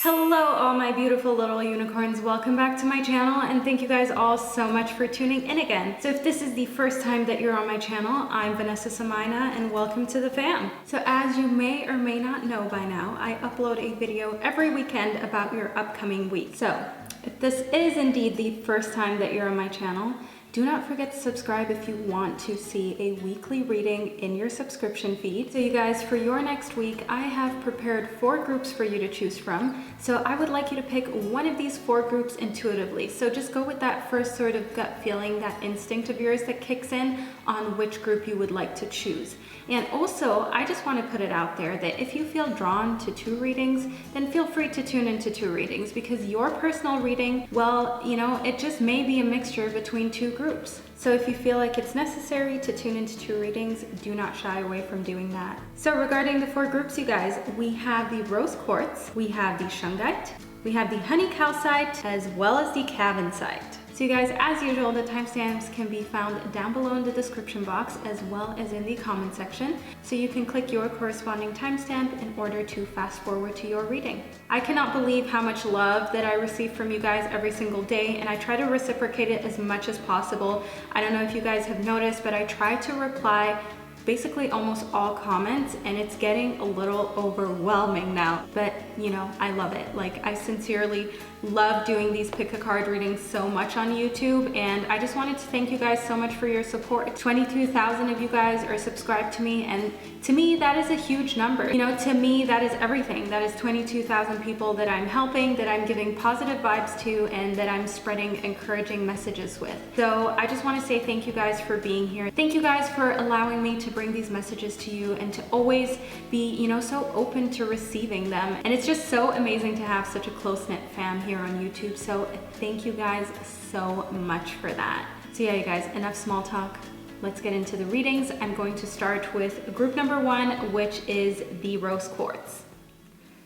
Hello all my beautiful little unicorns, welcome back to my channel and thank you guys all so much for tuning in again. So if this is the first time that you're on my channel, I'm Vanessa and welcome to the fam. So as you may or may not know by now, I upload a video every weekend about your upcoming week. So if this is indeed the first time that you're on my channel, do not forget to subscribe if you want to see a weekly reading in your subscription feed. So you guys, for your next week, I have prepared 4 groups for you to choose from. So I would like you to pick one of these 4 groups intuitively. So just go with that first sort of gut feeling, that instinct of yours that kicks in on which group you would like to choose. And also, I just want to put it out there that if you feel drawn to 2 readings, then feel free to tune into 2 readings because your personal reading, well, you know, it just may be a mixture between 2 groups. So if you feel like it's necessary to tune into 2 readings, do not shy away from doing that. So regarding the 4 groups, you guys, we have the Rose Quartz, we have the Shungite, we have the Honey Calcite, as well as the Cavansite. So you guys, as usual, the timestamps can be found down below in the description box as well as in the comment section. So you can click your corresponding timestamp in order to fast forward to your reading. I cannot believe how much love that I receive from you guys every single day, and I try to reciprocate it as much as possible. I don't know if you guys have noticed, but I try to reply basically almost all comments, and it's getting a little overwhelming now, but you know, I love it. Like, I sincerely love doing these pick a card readings so much on YouTube, and I just wanted to thank you guys so much for your support. 22,000 of you guys are subscribed to me, and to me that is a huge number. You know, to me that is everything. That is 22,000 people that I'm helping, that I'm giving positive vibes to, and that I'm spreading encouraging messages with. So I just want to say thank you guys for being here. Thank you guys for allowing me to bring these messages to you and to always be, you know, so open to receiving them. And it's just so amazing to have such a close-knit fam here on YouTube. So thank you guys so much for that. So yeah, you guys, enough small talk. Let's get into the readings. I'm going to start with group number 1, which is the Rose Quartz.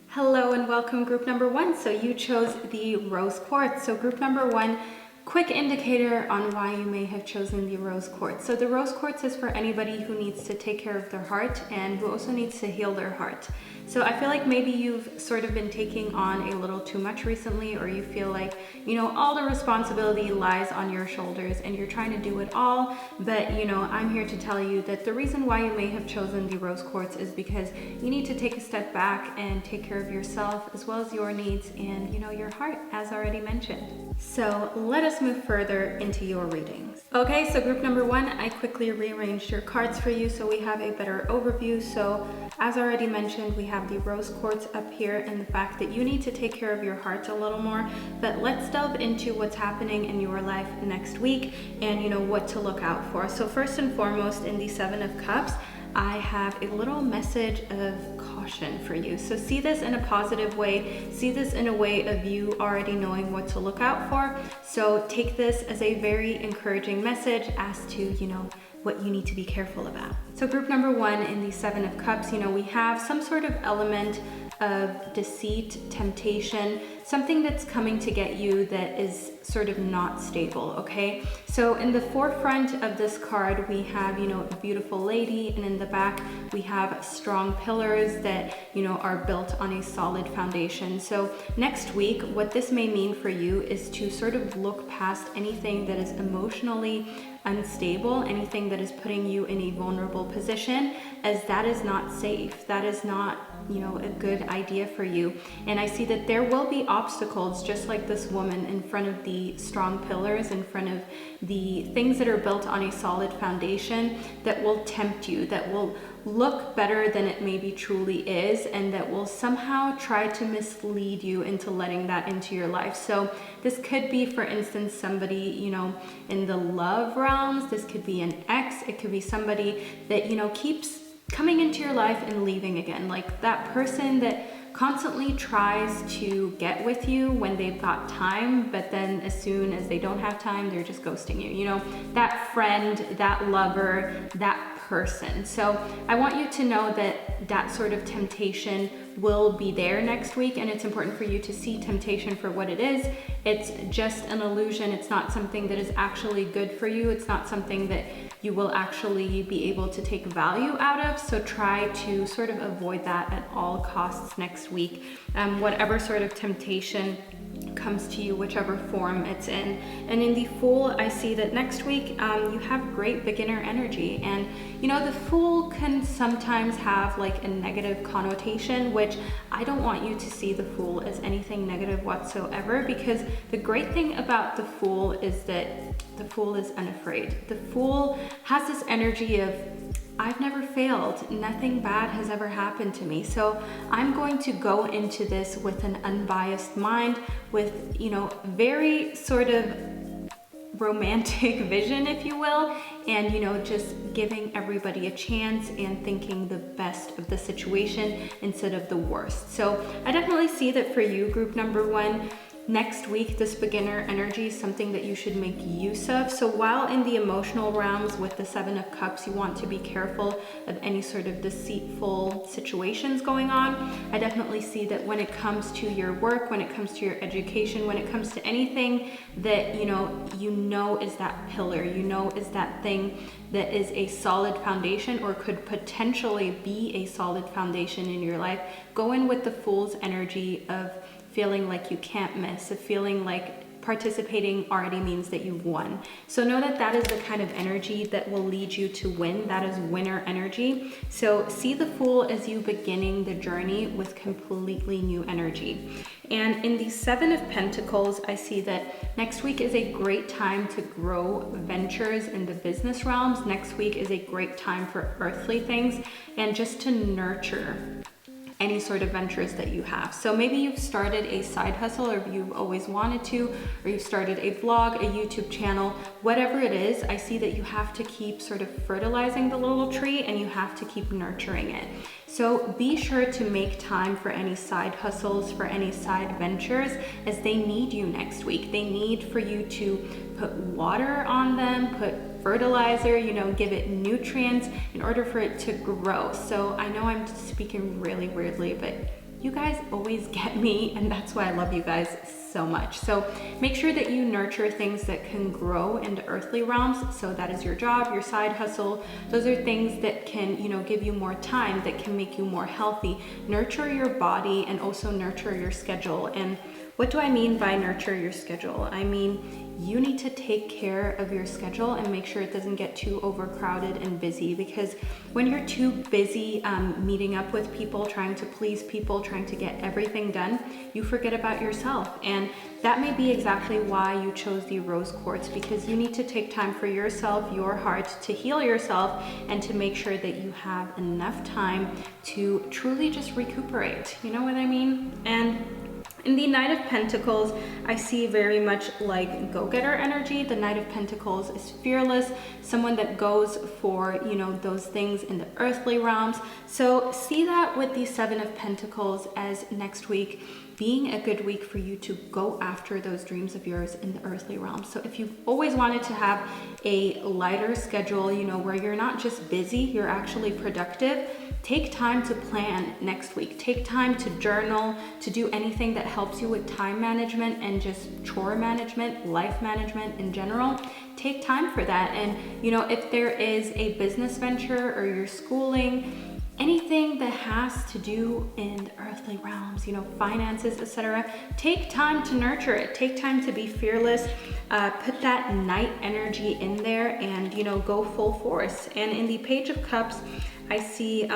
Hello and welcome, group number 1. So you chose the Rose Quartz. So group number 1, quick indicator on why you may have chosen the Rose Quartz. So the Rose Quartz is for anybody who needs to take care of their heart and who also needs to heal their heart. So I feel like maybe you've sort of been taking on a little too much recently, or you feel like, you know, all the responsibility lies on your shoulders and you're trying to do it all. But, you know, I'm here to tell you that the reason why you may have chosen the Rose Quartz is because you need to take a step back and take care of yourself as well as your needs and, you know, your heart, as already mentioned. So let us move further into your readings. Okay, so group number 1, I quickly rearranged your cards for you so we have a better overview. So as already mentioned, we have the Rose Quartz up here and the fact that you need to take care of your heart a little more. But let's delve into what's happening in your life next week and, you know, what to look out for. So first and foremost, in the 7 of Cups, I have a little message of caution for you. So see this in a positive way. See this in a way of you already knowing what to look out for. So take this as a very encouraging message as to, you know, what you need to be careful about. So group number 1 in the 7 of Cups, you know, we have some sort of element of deceit, temptation, something that's coming to get you that is sort of not stable, okay? So in the forefront of this card, we have, you know, a beautiful lady, and in the back, we have strong pillars that, you know, are built on a solid foundation. So next week, what this may mean for you is to sort of look past anything that is emotionally unstable, anything that is putting you in a vulnerable position, as that is not safe. That is not, you know, a good idea for you. And I see that there will be obstacles, just like this woman, in front of the strong pillars, in front of the things that are built on a solid foundation, that will tempt you, that will look better than it maybe truly is, and that will somehow try to mislead you into letting that into your life. So this could be, for instance, somebody, you know, in the love realms. This could be an ex. It could be somebody that, you know, keeps coming into your life and leaving again, like that person that constantly tries to get with you when they've got time, but then as soon as they don't have time, they're just ghosting you. You know, that friend, that lover, that person. So I want you to know that that sort of temptation will be there next week, and it's important for you to see temptation for what it is. It's just an illusion. It's not something that is actually good for you. It's not something that you will actually be able to take value out of. So try to sort of avoid that at all costs next week. Whatever sort of temptation comes to you, whichever form it's in. And in the Fool, I see that next week you have great beginner energy. And you know, the Fool can sometimes have like a negative connotation, which I don't want you to see the Fool as anything negative whatsoever, because the great thing about the Fool is that the Fool is unafraid. The Fool has this energy of, I've never failed. Nothing bad has ever happened to me. So I'm going to go into this with an unbiased mind, with, you know, very sort of romantic vision, if you will, and, you know, just giving everybody a chance and thinking the best of the situation instead of the worst. So I definitely see that for you, group number 1, next week, this beginner energy is something that you should make use of. So while in the emotional realms with the 7 of Cups, you want to be careful of any sort of deceitful situations going on, I definitely see that when it comes to your work, when it comes to your education, when it comes to anything that you know is that pillar, you know is that thing that is a solid foundation or could potentially be a solid foundation in your life, go in with the Fool's energy of feeling like you can't miss, of feeling like participating already means that you've won. So know that that is the kind of energy that will lead you to win. That is winner energy. So see the Fool as you beginning the journey with completely new energy. And in the 7 of Pentacles, I see that next week is a great time to grow ventures in the business realms. Next week is a great time for earthly things and just to nurture any sort of ventures that you have. So maybe you've started a side hustle, or you've always wanted to, or you've started a vlog, a YouTube channel, whatever it is, I see that you have to keep sort of fertilizing the little tree and you have to keep nurturing it. So be sure to make time for any side hustles, for any side ventures, as they need you next week. They need for you to put water on them, put fertilizer, you know, give it nutrients in order for it to grow. So I know I'm speaking really weirdly, but you guys always get me, and that's why I love you guys so much. So make sure that you nurture things that can grow into earthly realms. So that is your job, your side hustle. Those are things that can, you know, give you more time, that can make you more healthy. Nurture your body and also nurture your schedule. And what do I mean by nurture your schedule? I mean, you need to take care of your schedule and make sure it doesn't get too overcrowded and busy, because when you're too busy meeting up with people, trying to please people, trying to get everything done, you forget about yourself. And that may be exactly why you chose the rose quartz, because you need to take time for yourself, your heart, to heal yourself and to make sure that you have enough time to truly just recuperate. You know what I mean? And in the Knight of Pentacles, I see very much like go-getter energy. The Knight of Pentacles is fearless, someone that goes for, you know, those things in the earthly realms. So see that with the 7 of Pentacles as next week being a good week for you to go after those dreams of yours in the earthly realm. So if you've always wanted to have a lighter schedule, you know, where you're not just busy, you're actually productive, take time to plan next week. Take time to journal, to do anything that helps you with time management and just chore management, life management in general. Take time for that. And, you know, if there is a business venture or you're schooling, anything that has to do in the earthly realms, you know, finances, etc., take time to nurture it. Take time to be fearless. Put that Knight energy in there and, you know, go full force. And in the Page of Cups, I see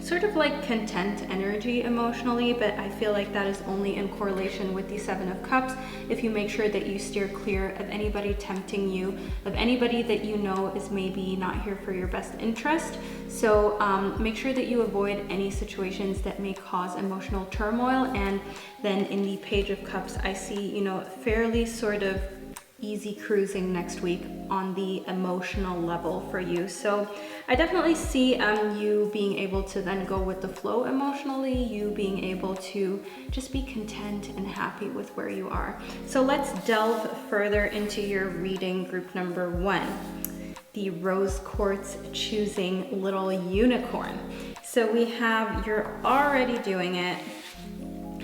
sort of like content energy emotionally, but I feel like that is only in correlation with the 7 of Cups. If you make sure that you steer clear of anybody tempting you, of anybody that you know is maybe not here for your best interest. So make sure that you avoid any situations that may cause emotional turmoil. And then in the Page of Cups, I see, you know, fairly sort of easy cruising next week on the emotional level for you. So I definitely see you being able to then go with the flow emotionally, you being able to just be content and happy with where you are. So let's delve further into your reading, group number 1. the rose quartz choosing little unicorn. So we have you're already doing it.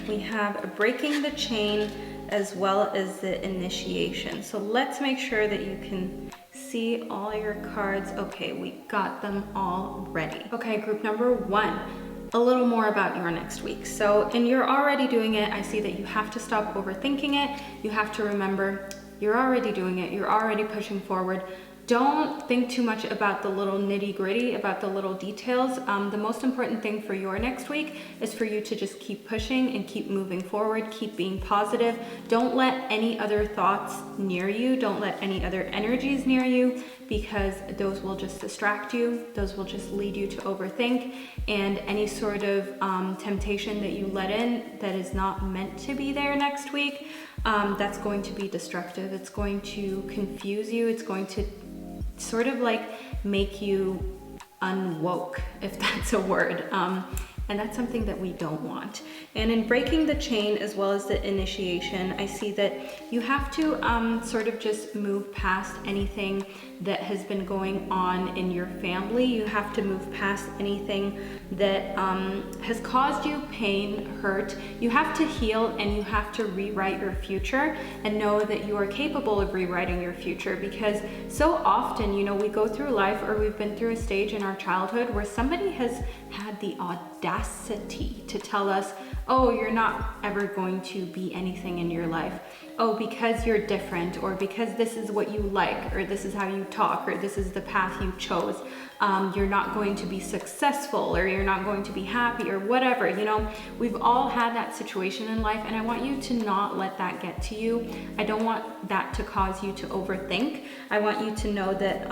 We have breaking the chain as well as the initiation. So let's make sure that you can see all your cards. Okay, we got them all ready. Okay, group number 1. A little more about your next week. So, and you're already doing it. I see that you have to stop overthinking it. You have to remember you're already doing it. You're already pushing forward. Don't think too much about the little nitty gritty, about the little details. The most important thing for your next week is for you to just keep pushing and keep moving forward, keep being positive. Don't let any other thoughts near you. Don't let any other energies near you, because those will just distract you. Those will just lead you to overthink, and any sort of temptation that you let in that is not meant to be there next week, that's going to be destructive. It's going to confuse you. It's going to sort of like make you unwoke, if that's a word. And that's something that we don't want. And in breaking the chain as well as the initiation, I see that you have to sort of just move past anything that has been going on in your family. You have to move past anything that has caused you pain, hurt. You have to heal, and you have to rewrite your future and know that you are capable of rewriting your future, because so often, you know, we go through life, or we've been through a stage in our childhood where somebody has had the audacity to tell us, oh, you're not ever going to be anything in your life. Oh, because you're different, or because this is what you like, or this is how you talk, or this is the path you chose, you're not going to be successful, or you're not going to be happy, or whatever. You know, we've all had that situation in life, and I want you to not let that get to you. I don't want that to cause you to overthink. I want you to know that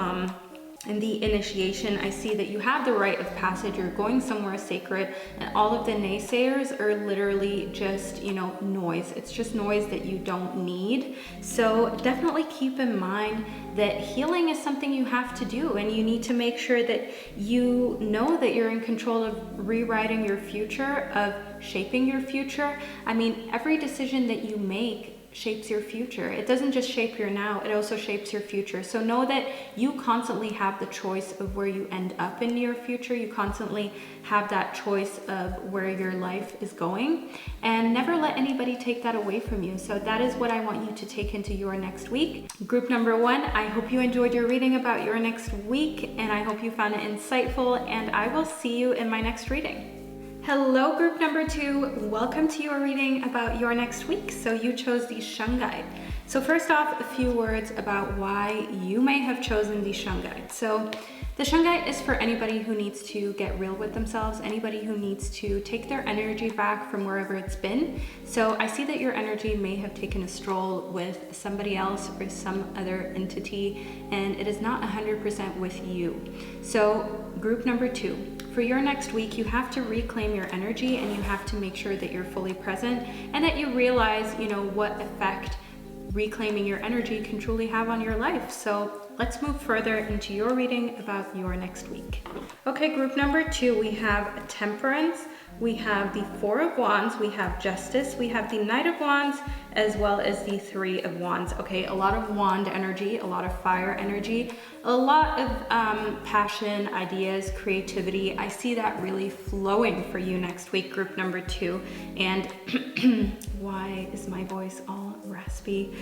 in the initiation, I see that you have the rite of passage. You're going somewhere sacred, and all of the naysayers are literally just, you know, noise. It's just noise that you don't need. So definitely keep in mind that healing is something you have to do, and you need to make sure that you know that you're in control of rewriting your future, of shaping your future. I mean, every decision that you make shapes your future. It doesn't just shape your now, it also shapes your future. So know that you constantly have the choice of where you end up in your future. You constantly have that choice of where your life is going, and never let anybody take that away from you. So that is what I want you to take into your next week. Group number 1, I hope you enjoyed your reading about your next week, and I hope you found it insightful, and I will see you in my next reading. Hello, group number 2. Welcome to your reading about your next week. So you chose the Shungite. So first off, a few words about why you may have chosen the Shungite. So the Shungite is for anybody who needs to get real with themselves, anybody who needs to take their energy back from wherever it's been. So I see that your energy may have taken a stroll with somebody else or some other entity, and it is not 100% with you. So group number 2, for your next week, you have to reclaim your energy, and you have to make sure that you're fully present, and that you realize, you know, what effect reclaiming your energy can truly have on your life. So let's move further into your reading about your next week. Okay, group number 2, we have Temperance, we have the 4 of Wands, we have Justice, we have the Knight of Wands, as well as the 3 of Wands. Okay, a lot of wand energy, a lot of fire energy, a lot of passion, ideas, creativity. I see that really flowing for you next week, group number 2. And why is my voice all raspy?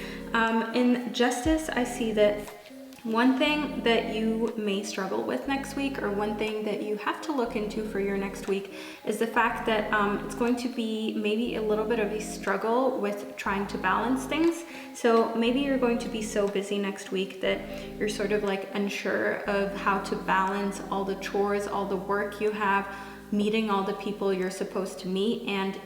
In Justice, I see that one thing that you may struggle with next week, or one thing that you have to look into for your next week, is the fact that it's going to be maybe a little bit of a struggle with trying to balance things. So maybe you're going to be so busy next week that you're sort of like unsure of how to balance all the chores, all the work you have, meeting all the people you're supposed to meet, and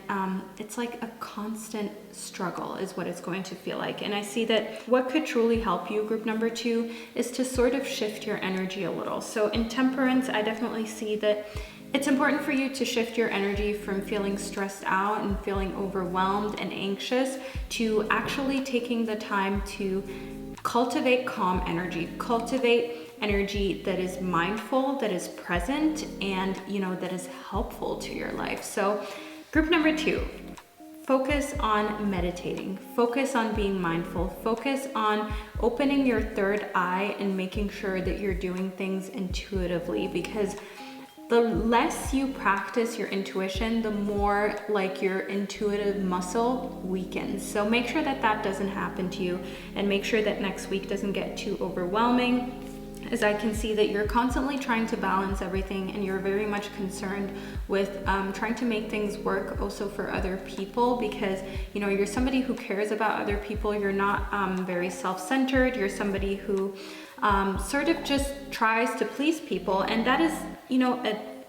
it's like a constant struggle is what it's going to feel like. And I see that what could truly help you, group number 2, is to sort of shift your energy a little. So in Temperance, I definitely see that it's important for you to shift your energy from feeling stressed out and feeling overwhelmed and anxious to actually taking the time to cultivate calm energy, cultivate energy that is mindful, that is present, and, you know, that is helpful to your life. So group number 2, focus on meditating, focus on being mindful, focus on opening your third eye and making sure that you're doing things intuitively, because the less you practice your intuition, the more like your intuitive muscle weakens. So make sure that that doesn't happen to you, and make sure that next week doesn't get too overwhelming, as I can see that you're constantly trying to balance everything, and you're very much concerned with trying to make things work also for other people, because you know, you're somebody who cares about other people. You're not very self-centered. You're somebody who sort of just tries to please people, and that is, you know,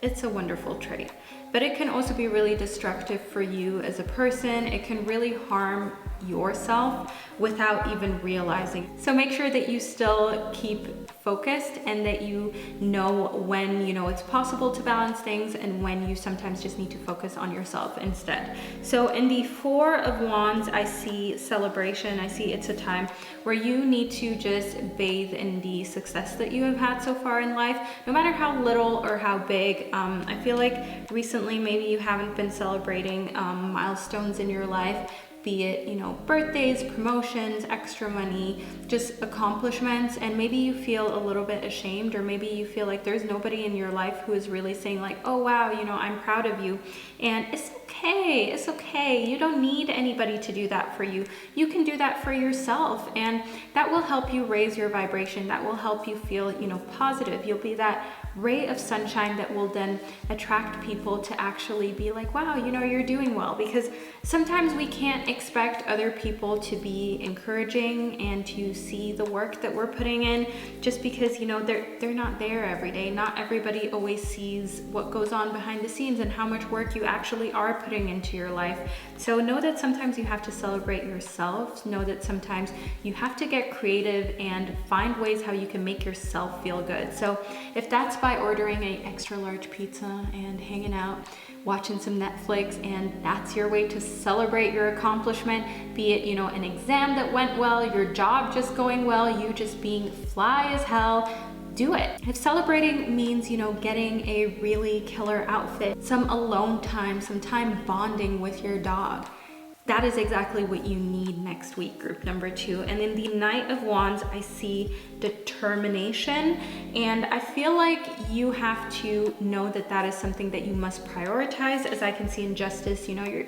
it's a wonderful trait, but it can also be really destructive for you as a person. It can really harm yourself without even realizing. So make sure that you still keep focused, and that you know when, you know, it's possible to balance things, and when you sometimes just need to focus on yourself instead. So in the Four of Wands, I see celebration. I see it's a time where you need to just bathe in the success that you have had so far in life, no matter how little or how big. I feel like recently maybe you haven't been celebrating milestones in your life, be it, you know, birthdays, promotions, extra money, just accomplishments, and maybe you feel a little bit ashamed, or maybe you feel like there's nobody in your life who is really saying like, oh wow, you know, I'm proud of you. And it's okay, it's okay. You don't need anybody to do that for you. You can do that for yourself, and that will help you raise your vibration. That will help you feel, you know, positive. You'll be that ray of sunshine that will then attract people to actually be like, wow, you know, you're doing well. Because sometimes we can't expect other people to be encouraging and to see the work that we're putting in, just because, you know, they're not there every day. Not everybody always sees what goes on behind the scenes and how much work you actually are putting into your life. So know that sometimes you have to celebrate yourself. Know that sometimes you have to get creative and find ways how you can make yourself feel good. So if that's by ordering an extra large pizza and hanging out, watching some Netflix, and that's your way to celebrate your accomplishment, be it, you know, an exam that went well, your job just going well, you just being fly as hell, do it. If celebrating means, you know, getting a really killer outfit, some alone time, some time bonding with your dog, that is exactly what you need next week, group number 2. And in the Knight of Wands, I see determination, and I feel like you have to know that that is something that you must prioritize. As I can see in Justice, you know, you're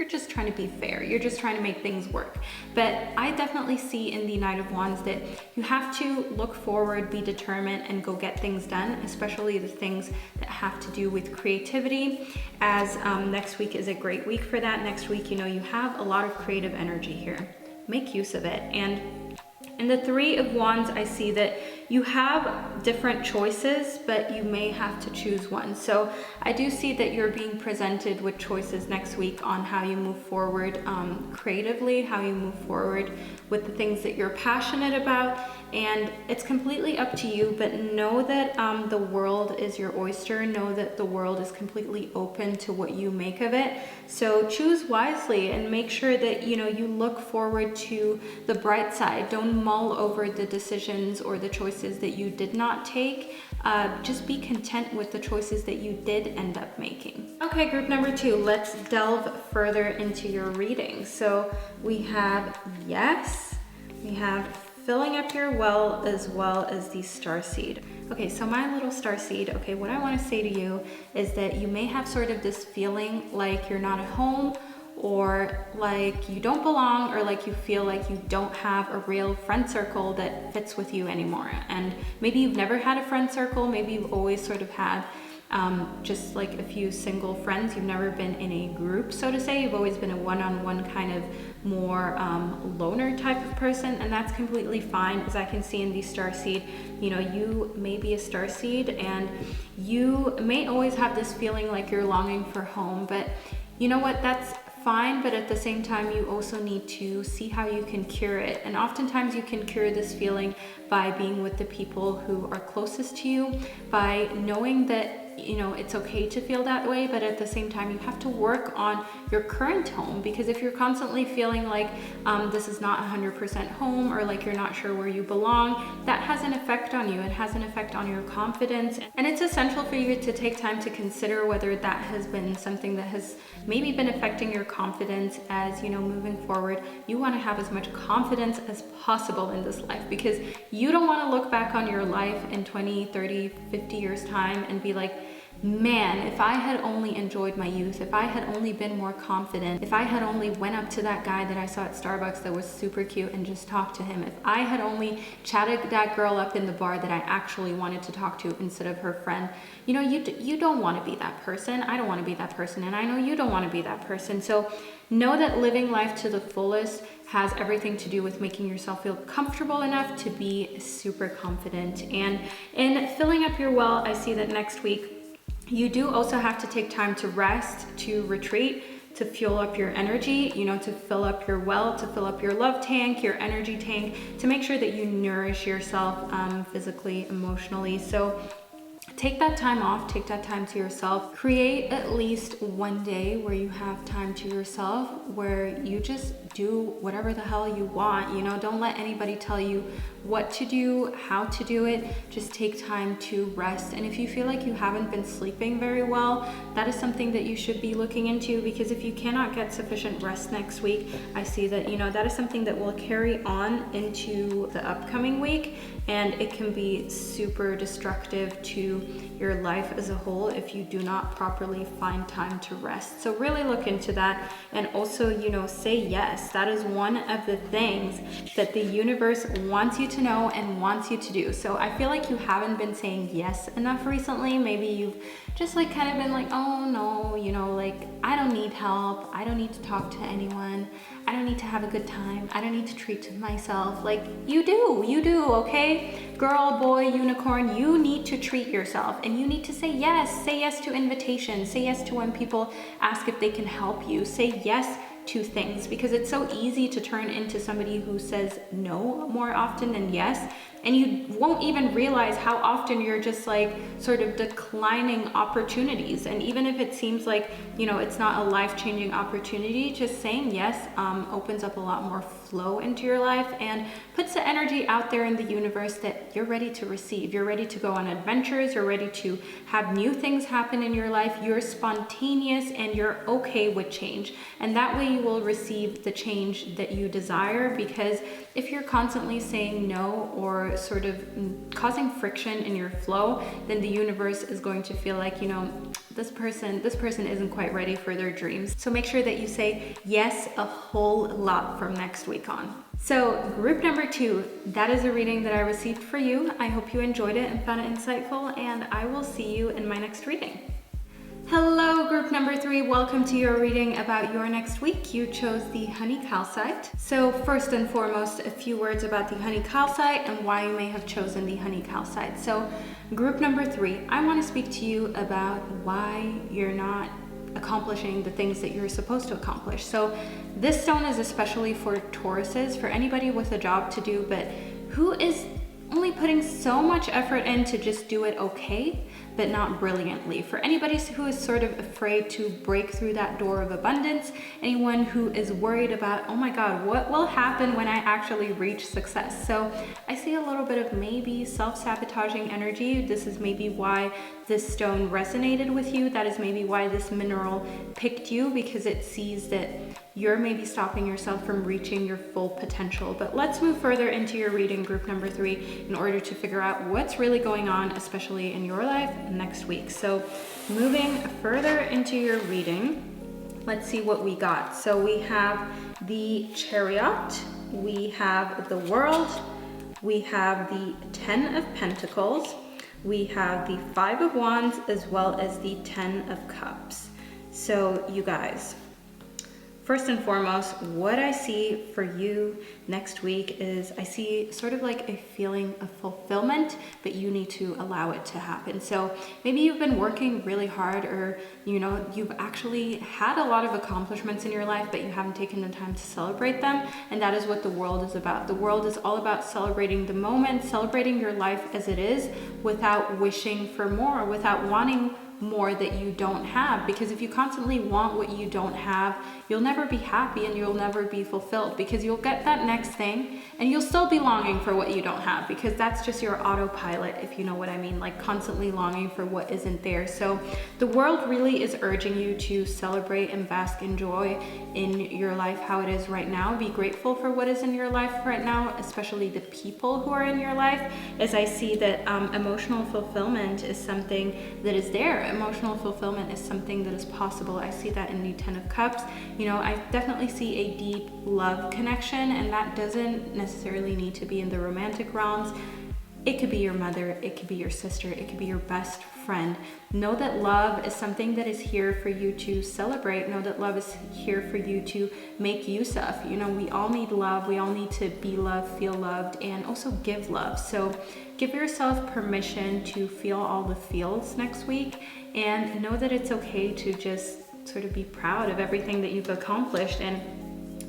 just trying to be fair. You're just trying to make things work. But I definitely see in the Knight of Wands that you have to look forward, be determined, and go get things done, especially the things that have to do with creativity, as next week is a great week for that. Next week, you know, you have a lot of creative energy here. Make use of it. And in the Three of Wands, I see that you have different choices, but you may have to choose one. So I do see that you're being presented with choices next week on how you move forward creatively, how you move forward with the things that you're passionate about. And it's completely up to you, but know that the world is your oyster. Know that the world is completely open to what you make of it. So choose wisely and make sure that, you know, you look forward to the bright side. Don't mull over the decisions or the choices that you did not take. Just be content with the choices that you did end up making. Okay, group number 2, let's delve further into your reading. So we have yes, we have filling up your well, as well as the starseed. Okay, so my little starseed, okay, what I want to say to you is that you may have sort of this feeling like you're not at home, or like you don't belong, or like you feel like you don't have a real friend circle that fits with you anymore. And maybe you've never had a friend circle. Maybe you've always sort of had just like a few single friends. You've never been in a group, so to say. You've always been a one-on-one kind of more loner type of person, and that's completely fine. As I can see in the starseed, you know, you may be a starseed, and you may always have this feeling like you're longing for home, but you know what, that's fine. But at the same time, you also need to see how you can cure it. And oftentimes you can cure this feeling by being with the people who are closest to you, by knowing that you know, it's okay to feel that way, but at the same time, you have to work on your current home, because if you're constantly feeling like this is not 100% home, or like you're not sure where you belong, that has an effect on you. It has an effect on your confidence, and it's essential for you to take time to consider whether that has been something that has maybe been affecting your confidence. As you know, moving forward, you want to have as much confidence as possible in this life, because you don't want to look back on your life in 20, 30, 50 years time and be like, man, if I had only enjoyed my youth, if I had only been more confident, if I had only went up to that guy that I saw at Starbucks that was super cute and just talked to him, if I had only chatted that girl up in the bar that I actually wanted to talk to instead of her friend. You know, you don't want to be that person. I don't want to be that person, and I know you don't want to be that person. So know that living life to the fullest has everything to do with making yourself feel comfortable enough to be super confident. And in filling up your well, I see that next week you do also have to take time to rest, to retreat, to fuel up your energy, you know, to fill up your well, to fill up your love tank, your energy tank, to make sure that you nourish yourself physically, emotionally. So take that time off, take that time to yourself. Create at least one day where you have time to yourself, where you just do whatever the hell you want. You know, don't let anybody tell you what to do, how to do it. Just take time to rest. And if you feel like you haven't been sleeping very well, that is something that you should be looking into, because if you cannot get sufficient rest next week, I see that, you know, that is something that will carry on into the upcoming week, and it can be super destructive to your life as a whole if you do not properly find time to rest. So really look into that. And also, you know, say yes. That is one of the things that the universe wants you to know and wants you to do. So I feel like you haven't been saying yes enough recently. Maybe you've just like kind of been like, oh no, you know, like I don't need help. I don't need to talk to anyone. I don't need to have a good time. I don't need to treat myself. Like you do, okay? Girl, boy, unicorn, you need to treat yourself, and you need to say yes to invitations, say yes to when people ask if they can help you, say yes to things, because it's so easy to turn into somebody who says no more often than yes. And you won't even realize how often you're just like sort of declining opportunities. And even if it seems like, you know, it's not a life-changing opportunity, just saying yes opens up a lot more flow into your life and puts the energy out there in the universe that you're ready to receive. You're ready to go on adventures. You're ready to have new things happen in your life. You're spontaneous and you're okay with change. And that way you will receive the change that you desire, because if you're constantly saying no or sort of causing friction in your flow, then the universe is going to feel like, you know, this person isn't quite ready for their dreams. So make sure that you say yes a whole lot from next week on. So group number 2, that is a reading that I received for you. I hope you enjoyed it and found it insightful, and I will see you in my next reading. Hello, group number 3. Welcome to your reading about your next week. You chose the honey calcite. So first and foremost, a few words about the honey calcite and why you may have chosen the honey calcite. So group number 3, I want to speak to you about why you're not accomplishing the things that you're supposed to accomplish. So this stone is especially for Tauruses, for anybody with a job to do, but who is only putting so much effort in to just do it okay, but not brilliantly. For anybody who is sort of afraid to break through that door of abundance, anyone who is worried about, oh my God, what will happen when I actually reach success? So I see a little bit of maybe self-sabotaging energy. This is maybe why this stone resonated with you. That is maybe why this mineral picked you, because it sees that you're maybe stopping yourself from reaching your full potential. But let's move further into your reading, group number 3, in order to figure out what's really going on, especially in your life next week. So moving further into your reading, let's see what we got. So we have the Chariot, we have the World, we have the 10 of Pentacles, we have the 5 of Wands, as well as the 10 of Cups. So you guys, first and foremost, what I see for you next week is I see sort of like a feeling of fulfillment, but you need to allow it to happen. So maybe you've been working really hard, or you know, you've actually had a lot of accomplishments in your life, but you haven't taken the time to celebrate them. And that is what the world is about. The world is all about celebrating the moment, celebrating your life as it is, without wishing for more, without wanting more that you don't have, because if you constantly want what you don't have, you'll never be happy and you'll never be fulfilled, because you'll get that next thing and you'll still be longing for what you don't have, because that's just your autopilot, if you know what I mean, like constantly longing for what isn't there. So the world really is urging you to celebrate and bask in joy in your life how it is right now. Be grateful for what is in your life right now, especially the people who are in your life, as I see that emotional fulfillment is something that is there. Emotional fulfillment is something that is possible. I see that in the 10 of Cups. You know, I definitely see a deep love connection, and that doesn't necessarily need to be in the romantic realms. It could be your mother, it could be your sister, it could be your best friend. Know that love is something that is here for you to celebrate. Know that love is here for you to make use of. You know, we all need love. We all need to be loved, feel loved, and also give love. So give yourself permission to feel all the feels next week, and know that it's okay to just sort of be proud of everything that you've accomplished. And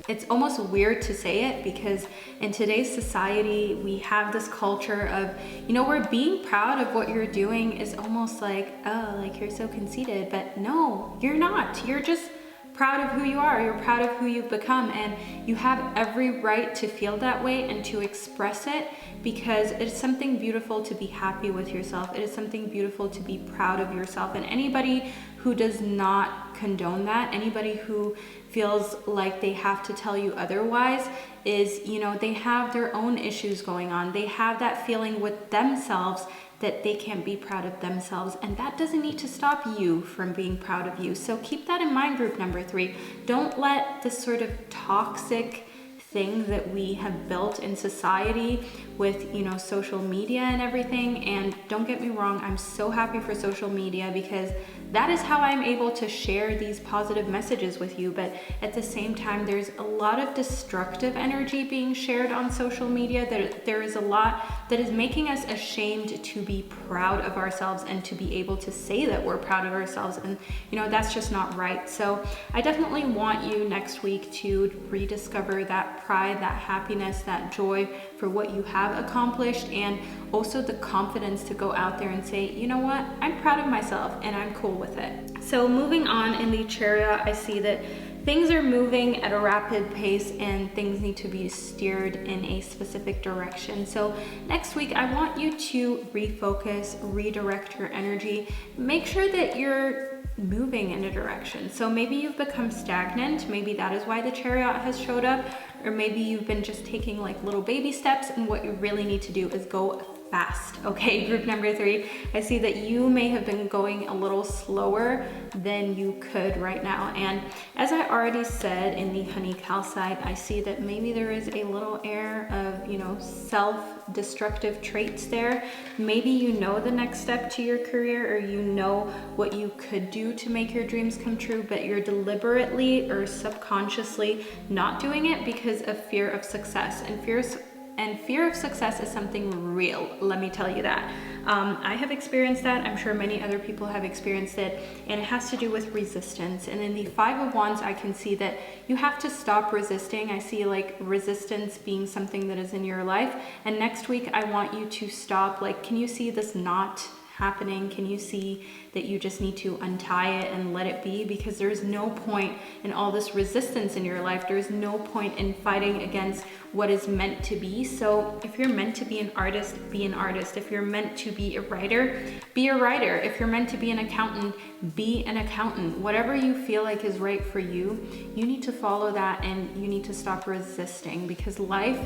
it's almost weird to say it, because in today's society, we have this culture of, you know, where being proud of what you're doing is almost like, oh, like you're so conceited. But no, you're not. You're just proud of who you are. You're proud of who you've become, and you have every right to feel that way and to express it, because it is something beautiful to be happy with yourself. It is something beautiful to be proud of yourself. And anybody who does not condone that, anybody who feels like they have to tell you otherwise, is, you know, they have their own issues going on. They have that feeling with themselves that they can't be proud of themselves, and that doesn't need to stop you from being proud of you. So keep that in mind, group number 3. Don't let this sort of toxic thing that we have built in society with, you know, social media and everything. And don't get me wrong, I'm so happy for social media, because that is how I'm able to share these positive messages with you. But at the same time, there's a lot of destructive energy being shared on social media. There is a lot that is making us ashamed to be proud of ourselves and to be able to say that we're proud of ourselves. And, you know, that's just not right. So I definitely want you next week to rediscover that pride, that happiness, that joy for what you have accomplished, and also the confidence to go out there and say, you know what, I'm proud of myself and I'm cool with it. So moving on in the Chariot, I see that things are moving at a rapid pace and things need to be steered in a specific direction. So next week, I want you to refocus, redirect your energy, make sure that you're moving in a direction. So maybe you've become stagnant. Maybe that is why the Chariot has showed up, or maybe you've been just taking like little baby steps, and what you really need to do is go fast. Okay, group number 3, I see that you may have been going a little slower than you could right now. And as I already said in the honey calcite, I see that maybe there is a little air of, you know, self-destructive traits there. Maybe you know the next step to your career, or you know what you could do to make your dreams come true, but you're deliberately or subconsciously not doing it because of fear of success. And fear of success is something real, let me tell you that. I have experienced that. I'm sure many other people have experienced it, and it has to do with resistance. And in the 5 of Wands, I can see that you have to stop resisting. I see like resistance being something that is in your life. And next week, I want you to stop. Like, can you see this knot happening? Can you see that you just need to untie it and let it be? Because there's no point in all this resistance in your life. There's no point in fighting against what is meant to be. So if you're meant to be an artist, be an artist. If you're meant to be a writer, be a writer. If you're meant to be an accountant, be an accountant. Whatever you feel like is right for you, you need to follow that, and you need to stop resisting, because life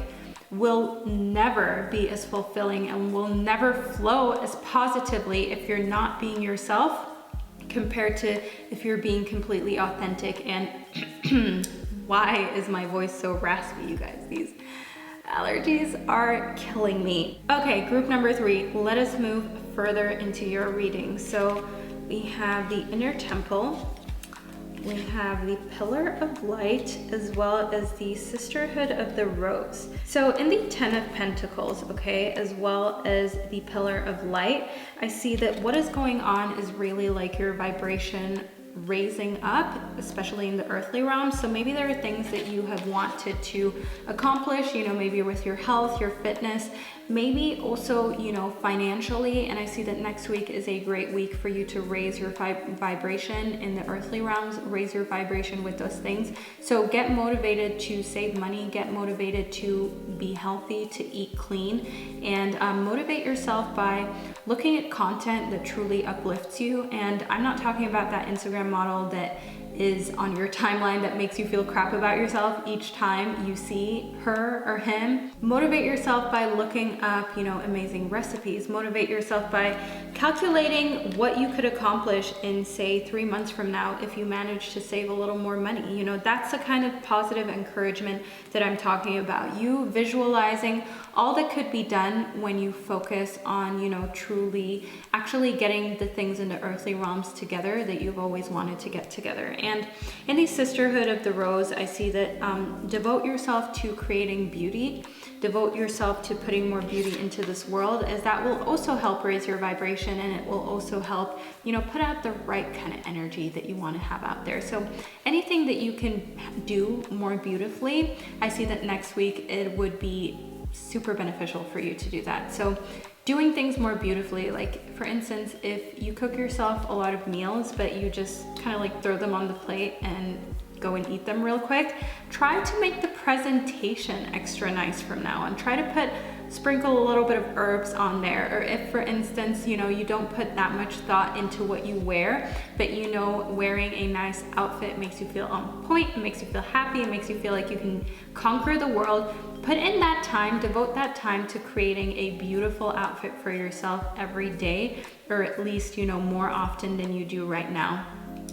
will never be as fulfilling and will never flow as positively if you're not being yourself, compared to if you're being completely authentic. And why is my voice so raspy, you guys? These allergies are killing me. Okay, group number 3, let us move further into your reading. So we have the inner temple, we have the Pillar of Light, as well as the Sisterhood of the Rose. So in the 10 of Pentacles, okay, as well as the Pillar of Light, I see that what is going on is really like your vibration raising up, especially in the earthly realm. So maybe there are things that you have wanted to accomplish, you know, maybe with your health, your fitness. maybe also, you know, financially. And I see that next week is a great week for you to raise your vibration in the earthly realms, raise your vibration with those things. So get motivated to save money, get motivated to be healthy, to eat clean, and motivate yourself by looking at content that truly uplifts you. And I'm not talking about that Instagram model that is on your timeline that makes you feel crap about yourself each time you see her or him. Motivate yourself by looking up, you know, amazing recipes. Motivate yourself by calculating what you could accomplish in, say, 3 months from now if you manage to save a little more money. You know, that's the kind of positive encouragement that I'm talking about. You visualizing all that could be done when you focus on, you know, truly actually getting the things in the earthly realms together that you've always wanted to get together. And in the sisterhood of the rose, I see that devote yourself to creating beauty, devote yourself to putting more beauty into this world, as that will also help raise your vibration, and it will also help, you know, put out the right kind of energy that you want to have out there. So anything that you can do more beautifully, I see that next week it would be super beneficial for you to do that. So doing things more beautifully, like for instance, if you cook yourself a lot of meals, but you just kind of like throw them on the plate and go and eat them real quick, try to make the presentation extra nice from now on. Try to sprinkle a little bit of herbs on there. Or if, for instance, you know, you don't put that much thought into what you wear, but you know, wearing a nice outfit makes you feel on point, it makes you feel happy, it makes you feel like you can conquer the world. Put in that time, devote that time to creating a beautiful outfit for yourself every day, or at least, you know, more often than you do right now.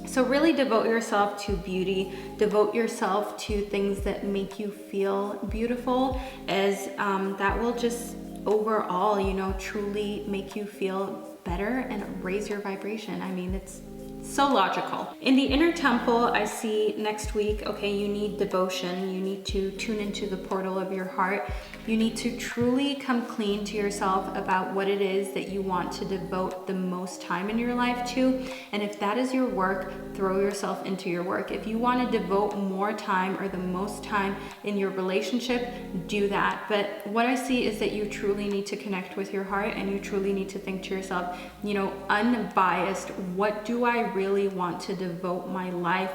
So really devote yourself to beauty, devote yourself to things that make you feel beautiful, as that will just overall, you know, truly make you feel better and raise your vibration. I mean, it's so logical. In the inner temple, I see next week, okay, you need devotion. You need to tune into the portal of your heart. You need to truly come clean to yourself about what it is that you want to devote the most time in your life to. And if that is your work, throw yourself into your work. If you want to devote more time or the most time in your relationship, do that. But what I see is that you truly need to connect with your heart, and you truly need to think to yourself, you know, unbiased, what do I really want to devote my life,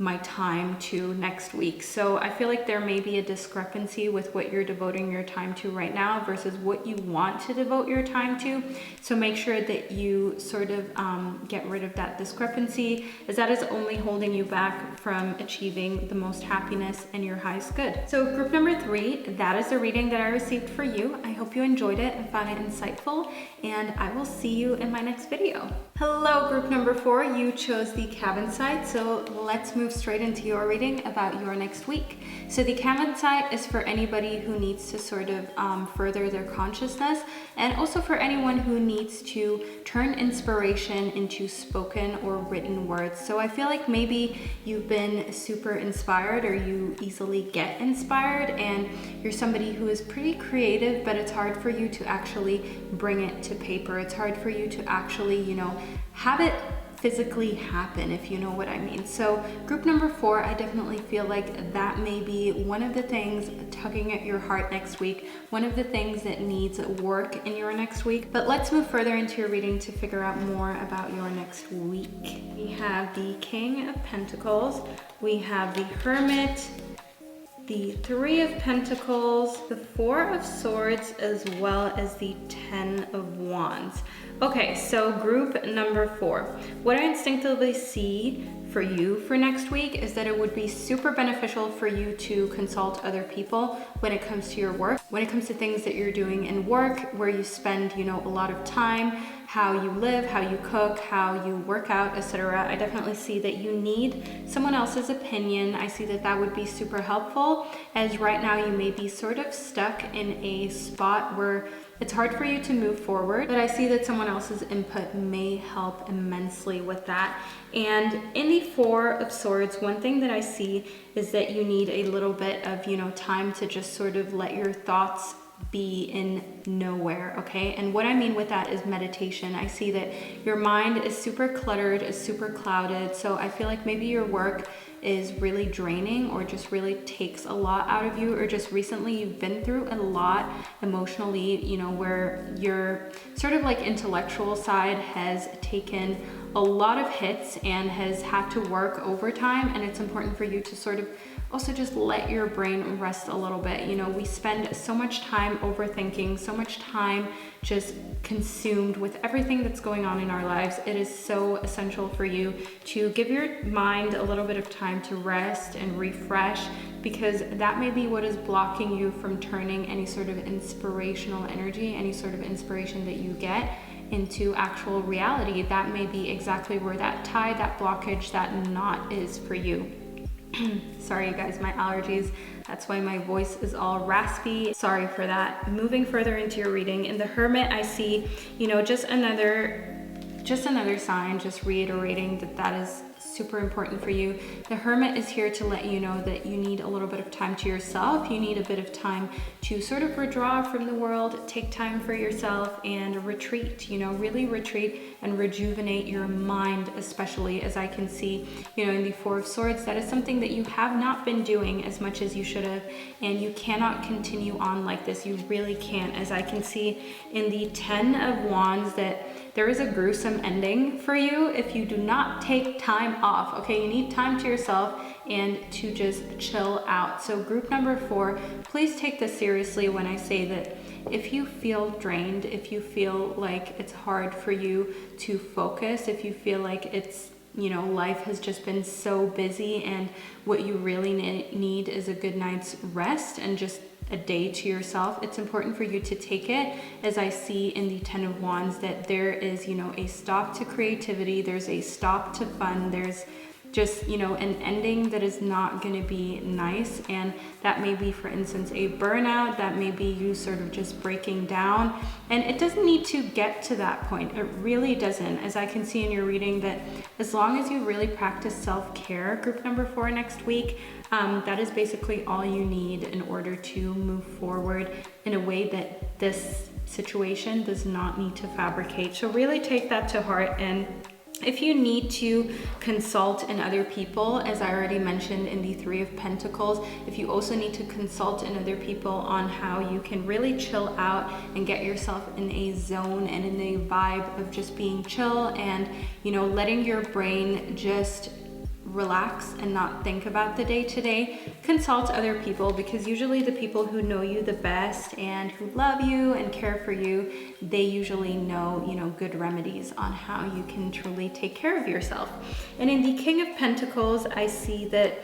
my time to next week? So I feel like there may be a discrepancy with what you're devoting your time to right now versus what you want to devote your time to. So make sure that you sort of get rid of that discrepancy, as that is only holding you back from achieving the most happiness and your highest good. So group number 3, that is the reading that I received for you. I hope you enjoyed it and found it insightful, and I will see you in my next video. Hello, group number 4, you chose the Cavansite, so let's move straight into your reading about your next week. So the Cavansite is for anybody who needs to sort of further their consciousness, and also for anyone who needs to turn inspiration into spoken or written words. So I feel like maybe you've been super inspired, or you easily get inspired, and you're somebody who is pretty creative, but it's hard for you to actually bring it to paper. It's hard for you to actually, you know, have it physically happen, if you know what I mean. So group number 4, I definitely feel like that may be one of the things tugging at your heart next week, one of the things that needs work in your next week. But let's move further into your reading to figure out more about your next week. We have the King of Pentacles, we have the Hermit, the 3 of Pentacles, the 4 of Swords, as well as the 10 of Wands. Okay, so group number 4. What I instinctively see for you for next week is that it would be super beneficial for you to consult other people when it comes to your work, when it comes to things that you're doing in work, where you spend, you know, a lot of time, how you live, how you cook, how you work out, etc. I definitely see that you need someone else's opinion. I see that that would be super helpful, as right now you may be sort of stuck in a spot where it's hard for you to move forward, but I see that someone else's input may help immensely with that. And in the 4 of Swords, one thing that I see is that you need a little bit of, you know, time to just sort of let your thoughts be in nowhere, okay? And what I mean with that is meditation. I see that your mind is super cluttered, is super clouded. So I feel like maybe your work is really draining or just really takes a lot out of you, or just recently you've been through a lot emotionally, you know, where your sort of like intellectual side has taken a lot of hits and has had to work overtime, and it's important for you to sort of also just let your brain rest a little bit. You know, we spend so much time overthinking, so much time just consumed with everything that's going on in our lives. It is so essential for you to give your mind a little bit of time to rest and refresh, because that may be what is blocking you from turning any sort of inspirational energy, any sort of inspiration that you get, into actual reality. That may be exactly where that tie, that blockage, that knot is for you. Sorry you guys, my allergies, that's why my voice is all raspy. Sorry for that. Moving further into your reading, in the Hermit, I see, you know, just another sign, just reiterating that is super important for you. The Hermit is here to let you know that you need a little bit of time to yourself. You need a bit of time to sort of withdraw from the world, take time for yourself and retreat, you know, really retreat and rejuvenate your mind, especially, as I can see, you know, in the Four of Swords. That is something that you have not been doing as much as you should have, and you cannot continue on like this. You really can't, as I can see in the Ten of Wands, that there is a gruesome ending for you if you do not take time off, okay? You need time to yourself and to just chill out. So group number 4, please take this seriously when I say that if you feel drained, if you feel like it's hard for you to focus, if you feel like it's, you know, life has just been so busy and what you really need is a good night's rest and just a day to yourself, it's important for you to take it, as I see in the Ten of Wands that there is, you know, a stop to creativity, there's a stop to fun, there's just, you know, an ending that is not going to be nice. And that may be, for instance, a burnout, that may be you sort of just breaking down, and it doesn't need to get to that point. It really doesn't, as I can see in your reading, that as long as you really practice self-care, group number 4 next week, that is basically all you need in order to move forward in a way that this situation does not need to fabricate. So really take that to heart. And if you need to consult in other people, as I already mentioned in the Three of Pentacles, if you also need to consult in other people on how you can really chill out and get yourself in a zone and in a vibe of just being chill and, you know, letting your brain just relax and not think about the day-to-day, consult other people, because usually the people who know you the best and who love you and care for you, they usually know, you know, good remedies on how you can truly take care of yourself. And in the King of Pentacles, I see that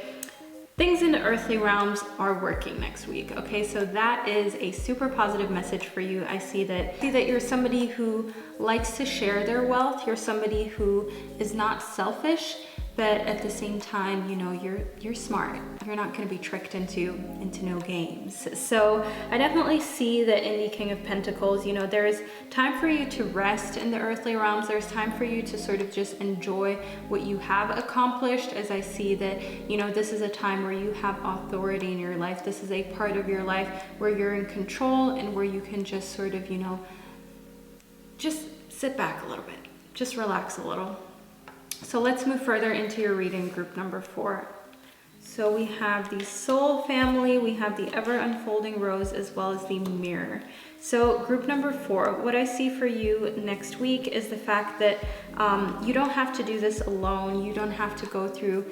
things in the earthly realms are working next week. Okay, so that is a super positive message for you. I see that you're somebody who likes to share their wealth. You're somebody who is not selfish, but at the same time, you know, you're smart. You're not going to be tricked into no games. So I definitely see that in the King of Pentacles, you know, there is time for you to rest in the earthly realms. There's time for you to sort of just enjoy what you have accomplished, as I see that, you know, this is a time where you have authority in your life. This is a part of your life where you're in control and where you can just sort of, you know, just sit back a little bit, just relax a little. So let's move further into your reading, group number 4. So we have the Soul Family, we have the Ever Unfolding Rose, as well as the Mirror. So group number 4, what I see for you next week is the fact that you don't have to do this alone. You don't have to go through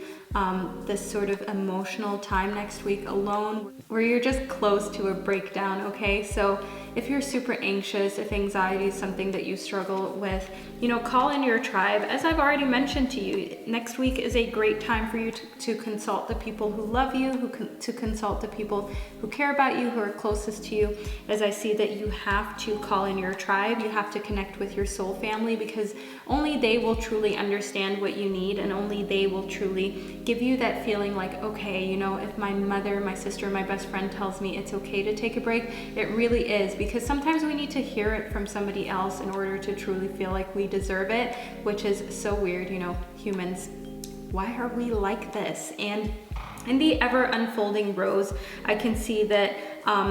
this sort of emotional time next week alone, where you're just close to a breakdown, okay? So if you're super anxious, if anxiety is something that you struggle with, you know, call in your tribe. As I've already mentioned to you, next week is a great time for you to consult the people who love you, to consult the people who care about you, who are closest to you, as I see that you have to call in your tribe. You have to connect with your soul family, because only they will truly understand what you need, and only they will truly give you that feeling like, okay, you know, if my mother, my sister, my best friend tells me it's okay to take a break, it really is, because sometimes we need to hear it from somebody else in order to truly feel like we deserve it, which is so weird, you know, humans. Why are we like this? And in the Ever Unfolding Rose, I can see that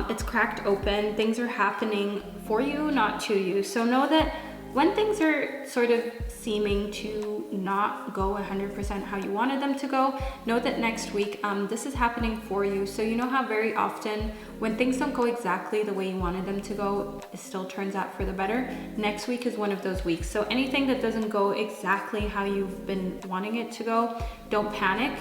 it's cracked open. Things are happening for you, not to you. So know that when things are sort of seeming to not go 100% how you wanted them to go, know that next week this is happening for you. So you know how very often when things don't go exactly the way you wanted them to go, it still turns out for the better. Next week is one of those weeks. So anything that doesn't go exactly how you've been wanting it to go, don't panic,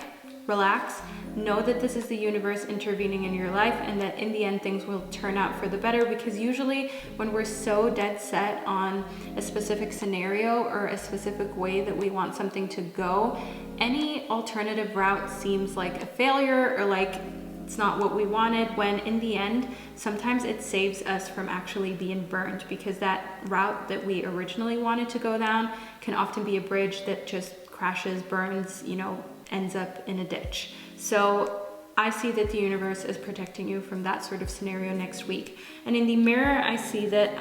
relax. Know that this is the universe intervening in your life, and that in the end things will turn out for the better, because usually when we're so dead set on a specific scenario or a specific way that we want something to go, any alternative route seems like a failure or like it's not what we wanted, when in the end sometimes it saves us from actually being burned, because that route that we originally wanted to go down can often be a bridge that just crashes, burns, you know, ends up in a ditch. So I see that the universe is protecting you from that sort of scenario next week. And in the mirror, I see that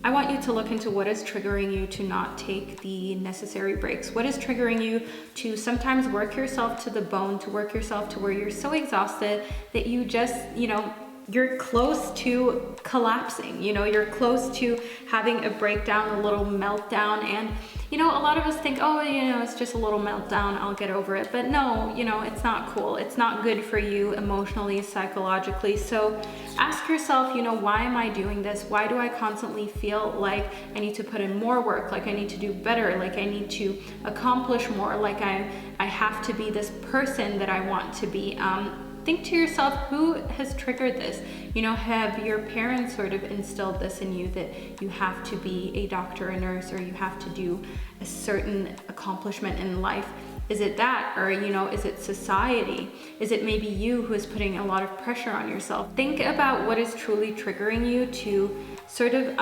I want you to look into what is triggering you to not take the necessary breaks. What is triggering you to sometimes work yourself to the bone, to work yourself to where you're so exhausted that you just, you know, you're close to collapsing, you know, you're close to having a breakdown, a little meltdown. And, you know, a lot of us think, oh, you know, it's just a little meltdown, I'll get over it. But no, you know, it's not cool. It's not good for you emotionally, psychologically. So ask yourself, you know, why am I doing this? Why do I constantly feel like I need to put in more work, like I need to do better, like I need to accomplish more, like I have to be this person that I want to be? Think to yourself, who has triggered this? You know, have your parents sort of instilled this in you, that you have to be a doctor, a nurse, or you have to do a certain accomplishment in life? Is it that? Or, you know, is it society? Is it maybe you who is putting a lot of pressure on yourself? Think about what is truly triggering you to sort of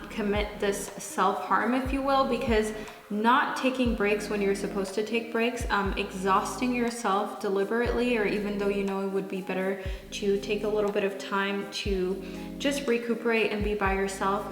commit this self-harm, if you will, because not taking breaks when you're supposed to take breaks, exhausting yourself deliberately, or even though you know it would be better to take a little bit of time to just recuperate and be by yourself,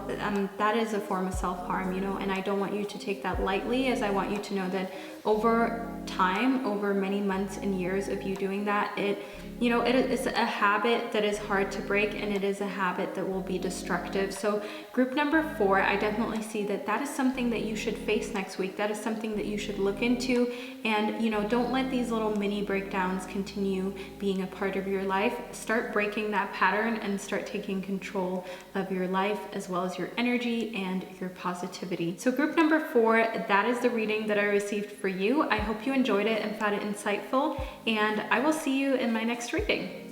that is a form of self-harm, you know, and I don't want you to take that lightly, as I want you to know that over time, over many months and years of you doing that, it is a habit that is hard to break, and it is a habit that will be destructive. So group number 4, I definitely see that that is something that you should face next week. That is something that you should look into, and, you know, don't let these little mini breakdowns continue being a part of your life. Start breaking that pattern and start taking control of your life, as well as your energy and your positivity. So group number 4, that is the reading that I received for you. I hope you enjoyed it and found it insightful, and I will see you in my next reading.